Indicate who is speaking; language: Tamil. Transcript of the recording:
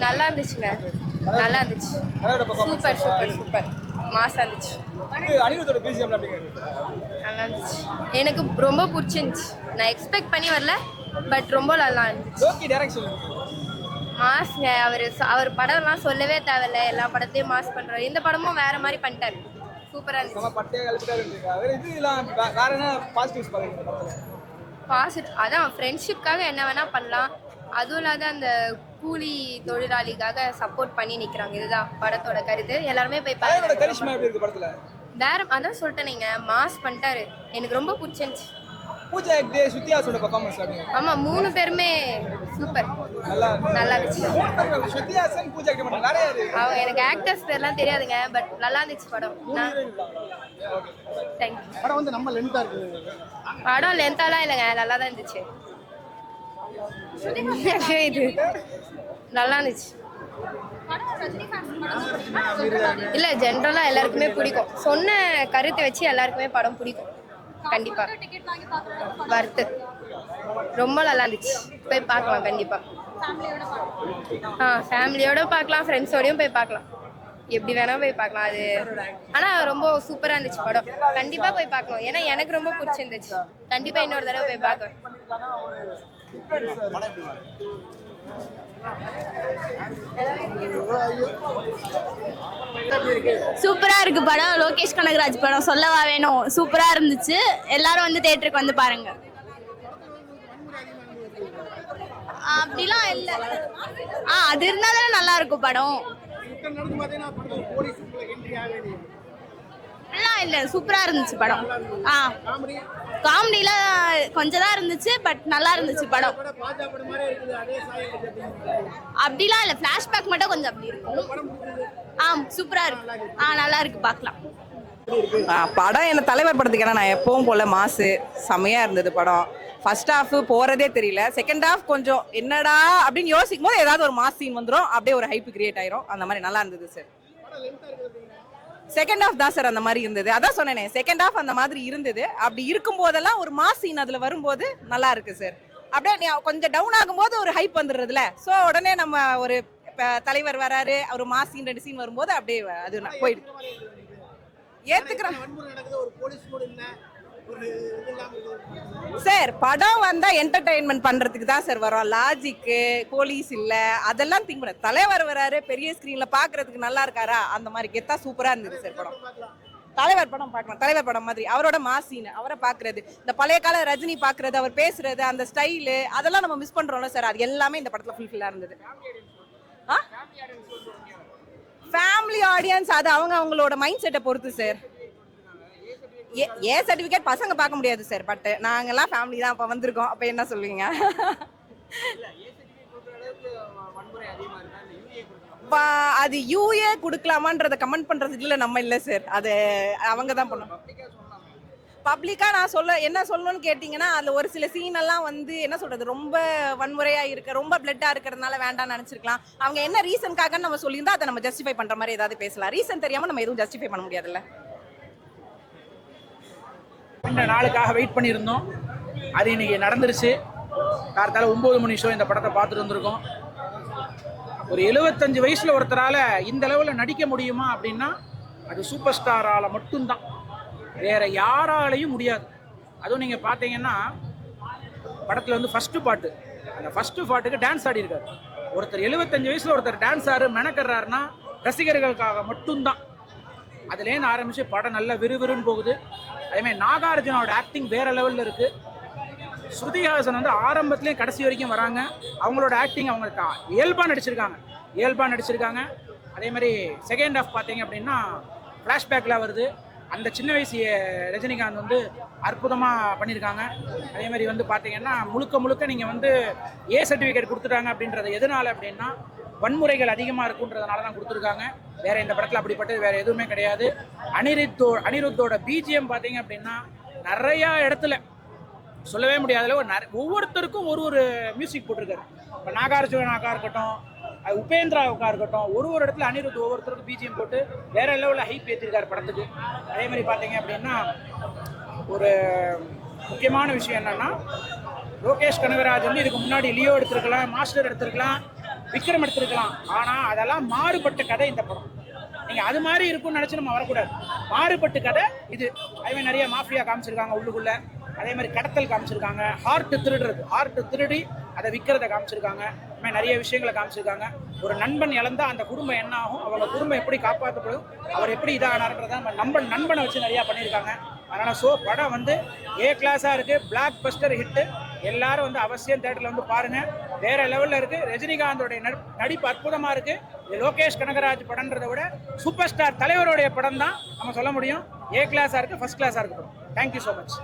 Speaker 1: நல்லா இருந்துச்சுங்க. நல்லா இருந்துச்சு. சூப்பர் சூப்பர் சூப்பர் மாசா இருந்துச்சு. நல்லா இருந்துச்சு. எனக்கு ரொம்ப பிடிச்சிருந்துச்சு. நான் எக்ஸ்பெக்ட் பண்ணி வரல, பட் ரொம்ப நல்லா இருந்துச்சு. மாஸ்ங்க. அவர் படம்லாம் சொல்லவே தேவையில்ல. எல்லா படத்தையும் மாஸ் பண்றாரு. இந்த படமும் வேற மாதிரி பண்ணிட்டாரு. சூப்பரா இருந்துச்சு. அதான் ஃப்ரெண்ட்ஷிப்காக என்ன வேணா பண்ணலாம். அதுவும் இல்லாத அந்த கூலி தொழிலாளிக்காக சப்போர்ட் பண்ணி நிக்கிறாங்க. இதுதான் படத்தோட கருத்து. எல்லாருமே போய் பாருங்க. வேற அதான் சொல்லிட்டேனீங்க, மாஸ் பண்ணிட்டாரு. எனக்கு ரொம்ப பிடிச்சிருந்துச்சு. ஆமா, 3 பேருமே சூப்பர். நல்லா இருந்துச்சு. எனக்கு ஆக்டர்ஸ் பேர்லாம் தெரியாதுங்க, பட் நல்லா இருந்துச்சு படம். படம் லென்த்தாலாம் இல்லைங்க, நல்லா தான் இருந்துச்சு. இது நல்லா இருந்துச்சு. இல்ல, ஜென்ரலா எல்லாருக்குமே பிடிக்கும். சொன்ன கருத்தை வச்சு எல்லாருக்குமே படம் பிடிக்கும். கண்டிப்பா வர்த்து. ரொம்ப நல்லா இருந்துச்சு. போய் பார்க்கலாம் கண்டிப்பா. ஃபேமிலியோட பார்க்கலாம், ஃப்ரெண்ட்ஸோடையும் போய் பார்க்கலாம். எப்படி வேணா போய் பார்க்கலாம். அது ஆனா ரொம்ப சூப்பரா இருந்துச்சு படம். கண்டிப்பா போய் பார்க்கணும். ஏன்னா எனக்கு ரொம்ப பிடிச்சிருந்துச்சு. கண்டிப்பா இன்னொரு தடவை போய் பார்க்குவேன்.
Speaker 2: சூப்பரா இருக்கு படம். லோகேஷ் கனகராஜ் படம், சொல்லவா வேணும். சூப்பரா இருந்துச்சு. எல்லாரும் வந்து தியேட்டருக்கு வந்து பாருங்க. அப்படிலாம் இல்ல. அது இருந்தாலும் நல்லா இருக்கும் படம். இல்ல, சூப்பரா இருந்துச்சு படம். காமெடியில கொஞ்சம் தான் இருந்துச்சு, பட் நல்லா இருந்துச்சு படம். அப்படிலாம் இல்ல, பிளாஷ்பேக் மட்டும் கொஞ்சம் அப்படி இருக்கும். சூப்பரா இருக்கு. நல்லா இருக்கு, பார்க்கலாம்.
Speaker 3: படம் என்ன தலைவர் படத்துக்கு ஏன்னா நான் எப்பவும் போல மாசு செம்மையா இருந்தது படம். ஃபர்ஸ்ட் ஹாஃப் போறதே தெரியல. செகண்ட் ஹாஃப் கொஞ்சம் என்னடா அப்படின்னு யோசிக்கும் போது ஏதாவது ஒரு மாஸ் சீன் வந்துடும். அப்படியே ஒரு ஹைப் கிரியேட் ஆயிரும். அந்த மாதிரி நல்லா இருந்தது சார். செகண்ட் ஹாஃப் தான் சார் அந்த மாதிரி இருந்தது. அதான் சொன்னேனே, செகண்ட் ஹாஃப் அந்த மாதிரி இருந்தது. அப்படி இருக்கும் போதெல்லாம் ஒரு மாஸ் சீன் அதுல வரும்போது நல்லா இருக்கு சார். அப்படியே கொஞ்சம் டவுன் ஆகும்போது ஒரு ஹைப் வந்துடுறதுல. ஸோ உடனே நம்ம ஒரு தலைவர் வராரு, ஒரு மாஸ் சீன் 2 சீன் வரும்போது அப்படியே அது போயிடுது. ஏத்துக்கிறேன் சார். படம் வந்தா என்டர்டைன்மெண்ட் பண்றதுக்கு தான் சார் வரும். லாஜிக்கு போலீஸ் இல்ல அதெல்லாம் திங்க் பண்ண. தலைவர் வராரு, பெரிய ஸ்கிரீன்ல பாக்குறதுக்கு நல்லா இருக்காரா, அந்த மாதிரி கெத்தா சூப்பரா இருந்தது சார் படம். தலைவர் படம் பார்க்கலாம். தலைவர் படம் மாதிரி அவரோட மாசீன் அவரை பாக்குறது, இந்த பழைய கால ரஜினி பாக்குறது, அவர் பேசுறது, அந்த ஸ்டைலு அதெல்லாம் நம்ம மிஸ் பண்றோம்ல சார். அது எல்லாமே இந்த படத்துல ஃபுல்ஃபில்லா இருந்தது. ஃபேமிலி ஆடியன்ஸ் அது அவங்களோட மைண்ட் செட்டை பொறுத்து சார். ஏ சர்டிபிகேட் பசங்க பார்க்க முடியாது சார். பட் நாங்கெல்லாம் ஃபேமிலி தான் அப்ப வந்திருக்கோம். அப்ப என்ன சொல்லுவீங்க? அது யூஏ கொடுக்கலாமான்றத கமெண்ட் பண்றதுக்கு இல்ல நம்ம இல்ல சார். அது அவங்க தான் பண்ணணும். பப்ளிக்கா நான் என்ன சொல்லணும்னு கேட்டீங்கன்னா, அதுல ஒரு சில சீன் எல்லாம் வந்து என்ன சொல்றது, ரொம்ப வன்முறையா இருக்கு, ரொம்ப பிளட்டா இருக்கிறதுனால வேண்டாம்னு நினைச்சிருக்கலாம். அவங்க என்ன ரீசன்காக நம்ம சொல்லியிருந்தா அதை நம்ம ஜஸ்டிஃபை பண்ற மாதிரி ஏதாவது பேசலாம். ரீசன் தெரியாம நம்ம எதுவும் ஜஸ்டிஃபை பண்ண முடியாதுல்ல.
Speaker 4: இந்த நாளுக்காக வெயிட் பண்ணியிருந்தோம். அது இன்னைக்கு நடந்துருச்சு. கார்த்தால 9 மணி ஷோ இந்த படத்தை பார்த்துட்டு வந்திருக்கோம். ஒரு 75 வயசுல ஒருத்தரால இந்த லெவலில் நடிக்க முடியுமா அப்படின்னா அது சூப்பர் ஸ்டாரால மட்டும்தான், வேற யாராலையும் முடியாது. அதுவும் நீங்க பார்த்தீங்கன்னா படத்துல வந்து ஃபர்ஸ்ட் பாட்டு, அந்த ஃபர்ஸ்ட் பாட்டுக்கு டான்ஸ் ஆடி இருக்காரு ஒருத்தர். 75 வயசுல ஒருத்தர் டான்ஸ் ஆடு மெனக்கறாருன்னா ரசிகர்களுக்காக மட்டும்தான். அதுலேருந்து ஆரம்பிச்சு படம் நல்லா விறுவிறுன்னு போகுது. அதேமாதிரி நாகார்ஜுனோட ஆக்டிங் வேற லெவலில் இருக்கு. ஸ்ருதிஹாசன் வந்து ஆரம்பத்துலேயும் கடைசி வரைக்கும் வராங்க. அவங்களோட ஆக்டிங் அவங்க இயல்பாக நடிச்சிருக்காங்க. அதே மாதிரி செகண்ட் ஹாஃப் பார்த்தீங்க அப்படின்னா ஃப்ளாஷ்பேக்கில் வருது. அந்த சின்ன வயசு ரஜினிகாந்த் வந்து அற்புதமாக பண்ணியிருக்காங்க. அதே மாதிரி வந்து பார்த்தீங்கன்னா முழுக்க நீங்கள் வந்து ஏ சர்டிஃபிகேட் கொடுத்துட்டாங்க அப்படின்றது எதனால அப்படின்னா வன்முறைகள் அதிகமாக இருக்குன்றதுனால தான் கொடுத்துருக்காங்க. வேற இந்த படத்தில் அப்படிப்பட்டது வேற எதுவுமே கிடையாது. அனிருத்தோட பிஜிஎம் பார்த்தீங்க அப்படின்னா நிறையா இடத்துல சொல்லவே முடியாதுல. ஒவ்வொருத்தருக்கும் ஒரு மியூசிக் போட்டிருக்காரு. இப்போ நாகார்ஜுனாக்கா இருக்கட்டும், உபேந்திராவுக்கா இருக்கட்டும், ஒரு இடத்துல அனிருத் ஒவ்வொருத்தருக்கும் பிஜிஎம் போட்டு வேற லெவலில் ஹைப் ஏற்றிருக்காரு படத்துக்கு. அதே மாதிரி பார்த்தீங்க அப்படின்னா ஒரு முக்கியமான விஷயம் என்னன்னா, லோகேஷ் கனகராஜ் வந்து இதுக்கு முன்னாடி லியோ எடுத்திருக்கலாம், மாஸ்டர் எடுத்திருக்கலாம், விக்ரம் எடுத்திருக்கலாம். ஆனால் அதெல்லாம் மாறுபட்ட கதை இந்த படம். நீங்கள் அது மாதிரி இருக்கும்னு நினச்சி நம்ம வரக்கூடாது. மாறுபட்டு கதை இது. அதேமாதிரி நிறைய மாஃபியா காமிச்சிருக்காங்க உள்ளுக்குள்ளே. அதே மாதிரி கடத்தல் காமிச்சிருக்காங்க. ஹார்ட் திருடி அதை விற்கிறத காமிச்சிருக்காங்க. இதுமாதிரி நிறைய விஷயங்களை காமிச்சிருக்காங்க. ஒரு நண்பன் இழந்தா அந்த குடும்பம் என்ன ஆகும், அவங்க குடும்பம் எப்படி காப்பாற்றப்படும், அவர் எப்படி இதானார்ன்றத நம்ம நண்பனை வச்சு நிறையா பண்ணியிருக்காங்க. அதனால் படம் வந்து ஏ கிளாஸாக இருக்குது. Black Bastar hit. எல்லாரும் வந்து அவசியம் தேட்டரில் வந்து பாருங்கள். வேறு லெவலில் இருக்குது. ரஜினிகாந்தோடைய நடிப்பு அற்புதமாக இருக்குது. இது லோகேஷ் கனகராஜ் படம்ன்றதை விட சூப்பர் ஸ்டார் தலைவருடைய படம் தான் நம்ம சொல்ல முடியும். ஏ கிளாஸாக இருக்குது, ஃபர்ஸ்ட் கிளாஸாக இருக்குது படம். Thank you so much.